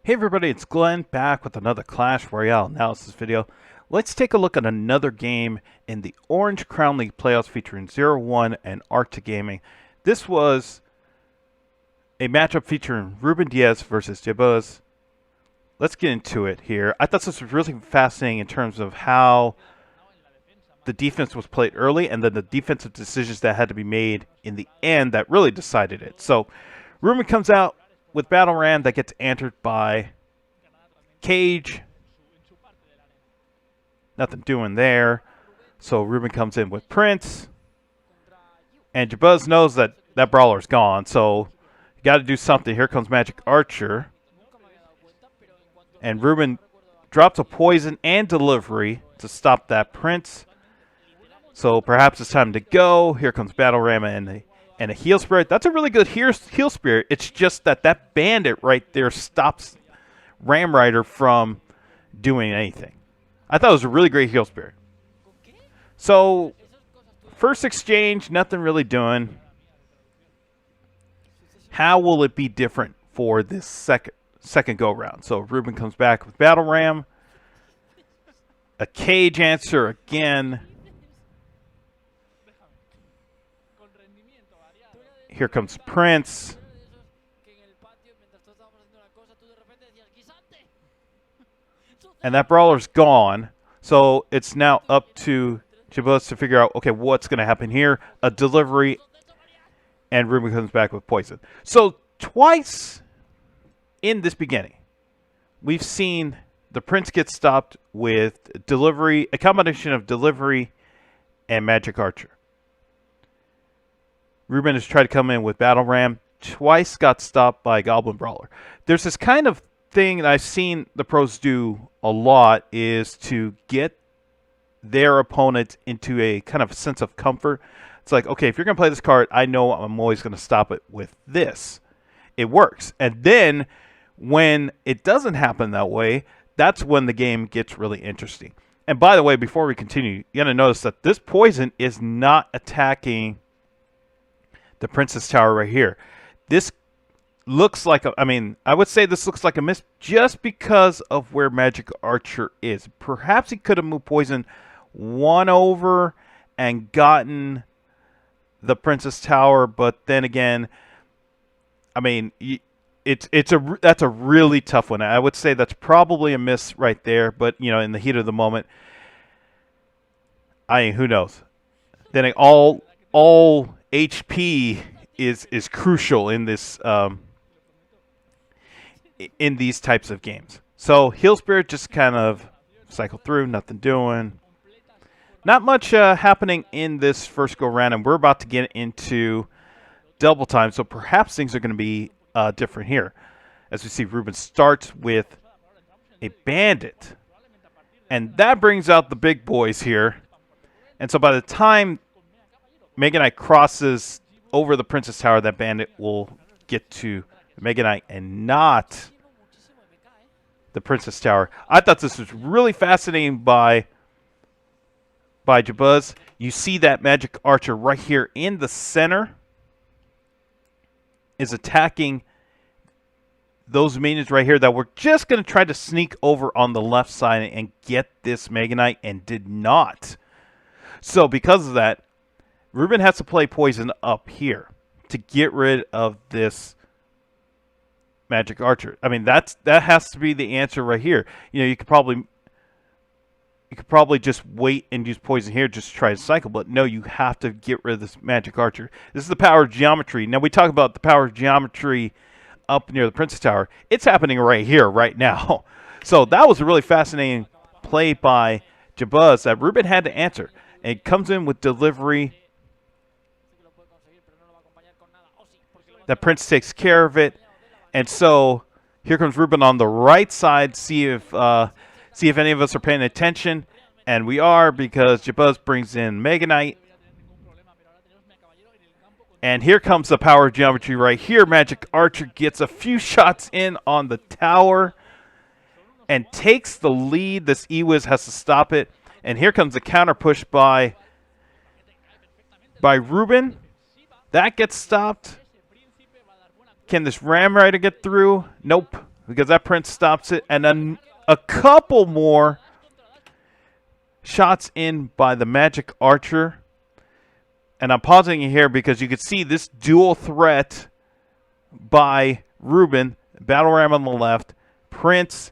Hey everybody, it's Glenn back with another Clash Royale analysis video. Let's take a look at another game in the Orange Crown League playoffs featuring ZeroOne and Arctic Gaming. This was a matchup featuring Ruben Diaz versus Jebuz. Let's get into it here. I thought this was really fascinating in terms of how the defense was played early and then the defensive decisions that had to be made in the end that really decided it. So Ruben comes out with Battle Ram that gets answered by Cage. Nothing doing there. So Ruben comes in with Prince. And Jebuz knows that that brawler's gone. So you got to do something. Here comes Magic Archer. And Ruben drops a poison and delivery to stop that Prince. So perhaps it's time to go. Here comes Battle Ram and a heal spirit. That's a really good heal spirit. It's just that that bandit right there stops Ram Rider from doing anything. I thought it was a really great heal spirit. So first exchange, nothing really doing. How will it be different for this second go round? So Ruben comes back with Battle Ram. A Cage answer again. Here comes Prince. And that brawler's gone. So it's now up to Jebuz to figure out, okay, what's going to happen here. A delivery. And Ruben comes back with poison. So twice in this beginning, we've seen the Prince get stopped with delivery, a combination of delivery and Magic Archer. Ruben has tried to come in with Battle Ram. Twice got stopped by Goblin Brawler. There's this kind of thing that I've seen the pros do a lot is to get their opponent into a kind of sense of comfort. It's like, okay, if you're going to play this card, I know I'm always going to stop it with this. It works. And then when it doesn't happen that way, that's when the game gets really interesting. And by the way, before we continue, you got to notice that this poison is not attacking the Princess Tower right here. This looks like I would say this looks like a miss just because of where Magic Archer is. Perhaps he could have moved poison one over and gotten the Princess Tower, but then again, that's a really tough one. I would say that's probably a miss right there, but in the heat of the moment, who knows? Then all HP is crucial in this in these types of games. So heal spirit just kind of cycle through, nothing doing. Not much happening in this first go round, and we're about to get into double time. So perhaps things are going to be different here. As we see, Ruben starts with a bandit, and that brings out the big boys here. And so by the time Mega Knight crosses over the Princess Tower, that bandit will get to the Mega Knight and not the Princess Tower. I thought this was really fascinating by Jebuz. You see that Magic Archer right here in the center is attacking those minions right here that were just going to try to sneak over on the left side and get this Mega Knight and did not. So because of that, Ruben has to play poison up here to get rid of this Magic Archer. That has to be the answer right here. You could probably just wait and use poison here just to try to cycle, but no, you have to get rid of this Magic Archer. This is the power of geometry. Now we talk about the power of geometry up near the Princess Tower. It's happening right here, right now. So that was a really fascinating play by Jebuz that Ruben had to answer. And it comes in with delivery. That Prince takes care of it. And so here comes Ruben on the right side. See if any of us are paying attention. And we are, because Jebuz brings in Mega Knight. And here comes the power of geometry right here. Magic Archer gets a few shots in on the tower and takes the lead. This Ewiz has to stop it. And here comes the counter push by Ruben. That gets stopped. Can this Ram Rider get through? Nope. because that Prince stops it, and then a couple more shots in by the Magic Archer. And I'm pausing it here because you can see this dual threat by Ruben, Battle Ram on the left, Prince,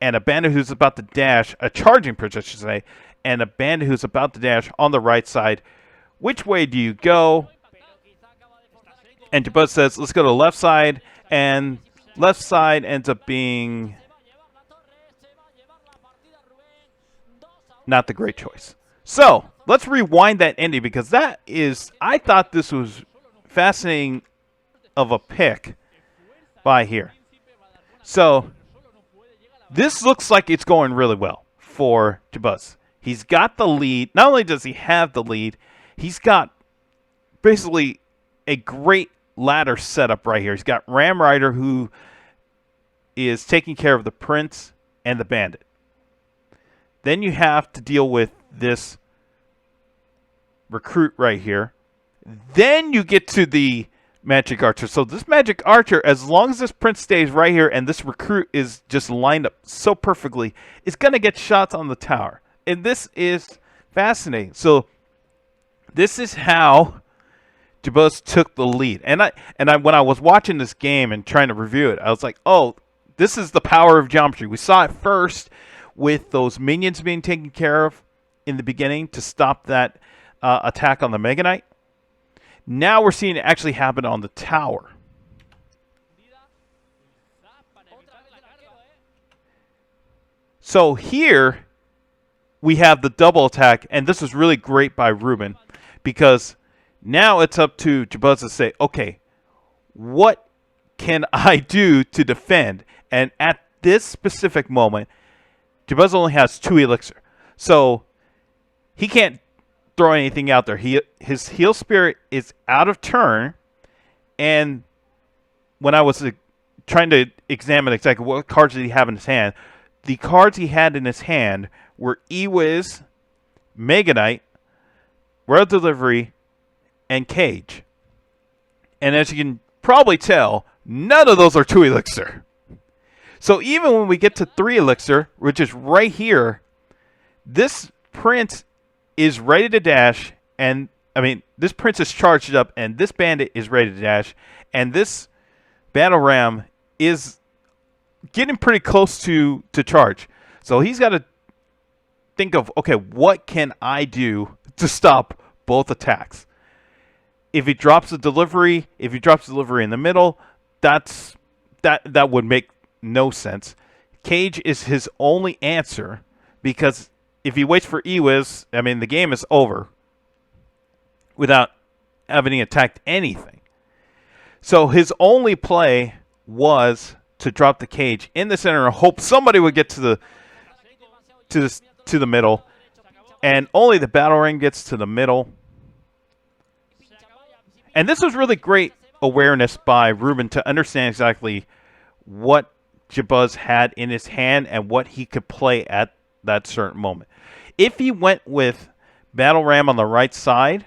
and a Bandit who's about to dash, a charging Prince, I should say, and a Bandit who's about to dash on the right side. Which way do you go? And Jebuz says, let's go to the left side, and left side ends up being not the great choice. So, let's rewind that ending because that is, I thought this was fascinating of a pick by here. So, this looks like it's going really well for Jebuz. He's got the lead. Not only does he have the lead, he's got basically a great ladder setup right here. He's got Ram Rider who is taking care of the Prince and the Bandit. Then you have to deal with this recruit right here. Then you get to the Magic Archer. So this Magic Archer, as long as this Prince stays right here and this recruit is just lined up so perfectly, is going to get shots on the tower. And this is fascinating. So this is how Jebuz took the lead. And when I was watching this game and trying to review it, I was like, oh, this is the power of geometry. We saw it first with those minions being taken care of in the beginning to stop that attack on the Mega Knight. Now we're seeing it actually happen on the tower. So here we have the double attack, and this is really great by Ruben because now it's up to Jebuz to say, okay, what can I do to defend? And at this specific moment, Jebuz only has 2 elixir. So he can't throw anything out there. His heal spirit is out of turn. And when I was trying to examine exactly what cards did he have in his hand, the cards he had in his hand were Ewiz, Mega Knight, Royal Delivery, and Cage. And as you can probably tell, none of those are 2 elixir. So even when we get to 3 elixir, which is right here, this Prince is ready to dash, and this Prince is charged up, and this Bandit is ready to dash, and this Battle Ram is getting pretty close to charge. So he's got to think of, okay, what can I do to stop both attacks? If he drops the delivery, in the middle, that would make no sense. Cage is his only answer because if he waits for Ewiz, the game is over without having attacked anything. So his only play was to drop the Cage in the center and hope somebody would get to the middle, and only the Battle Ring gets to the middle. And this was really great awareness by Ruben to understand exactly what Jebuz had in his hand and what he could play at that certain moment. If he went with Battle Ram on the right side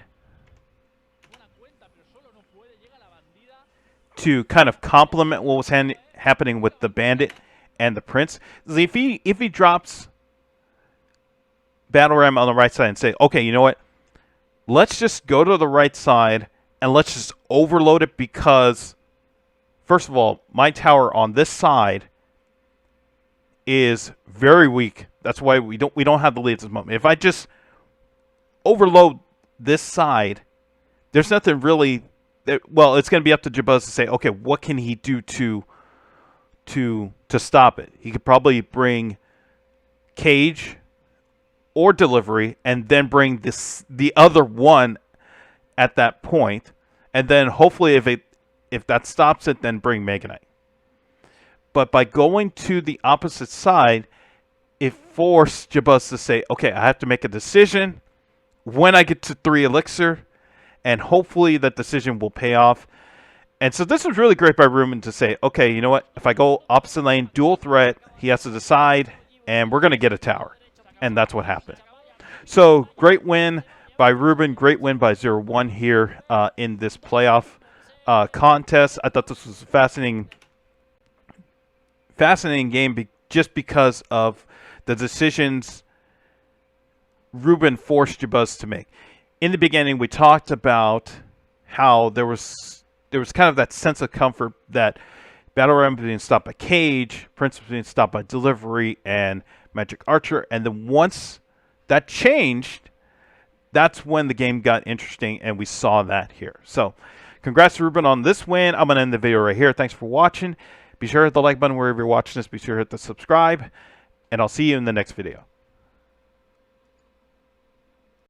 to kind of complement what was happening with the Bandit and the Prince, if he drops Battle Ram on the right side and say, okay, you know what? Let's just go to the right side and let's just overload it because, first of all, my tower on this side is very weak. That's why we don't have the lead at this moment. If I just overload this side, there's nothing really. Well, it's going to be up to Jebuz to say, okay, what can he do to stop it? He could probably bring Cage or Delivery, and then bring the other one at that point, and then hopefully if that stops it, then bring Mega Knight. But by going to the opposite side, it forced Jebuz to say, okay, I have to make a decision when I get to 3 elixir, and hopefully that decision will pay off. And so this was really great by Ruben to say, okay, you know what? If I go opposite lane, dual threat, he has to decide, and we're going to get a tower. And that's what happened. So great win by Ruben, great win by ZeroOne here in this playoff contest. I thought this was a fascinating game just because of the decisions Ruben forced Jebuz to make. In the beginning, we talked about how there was kind of that sense of comfort that Battle Ram was being stopped by Cage, Prince was being stopped by Delivery, and Magic Archer. And then once that changed, that's when the game got interesting, and we saw that here. So, congrats to Ruben on this win. I'm going to end the video right here. Thanks for watching. Be sure to hit the like button wherever you're watching this. Be sure to hit the subscribe, and I'll see you in the next video.